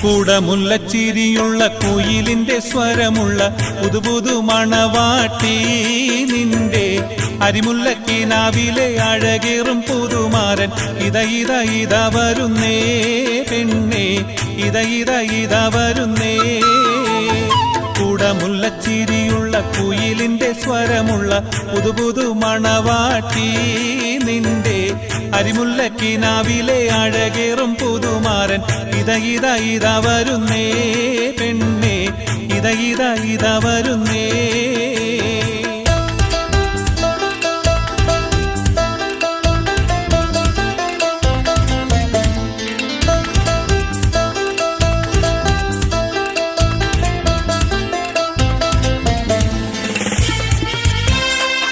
കൂടമുല്ലച്ചിരിയുള്ള കുയിലിന്റെ സ്വരമുള്ള പുതുപുതു മണവാട്ടി നിന്റെ അരിമുല്ലക്കിനാവിലെ അഴകേറും പുതുമാരൻ ഇത വരുന്നേ പെണ്ണേ ഇത വരുന്നേ. കൂടമുല്ലച്ചിരിയുള്ള കുയിലിന്റെ സ്വരമുള്ള പുതുപുതു മണവാട്ടി നിന്റെ അരിമുല്ലക്കിനാവിലെ അഴകേറും പുതുമാരൻ ഇത വരുന്നേ പെണ്ണേ ഇത വരുന്നേ.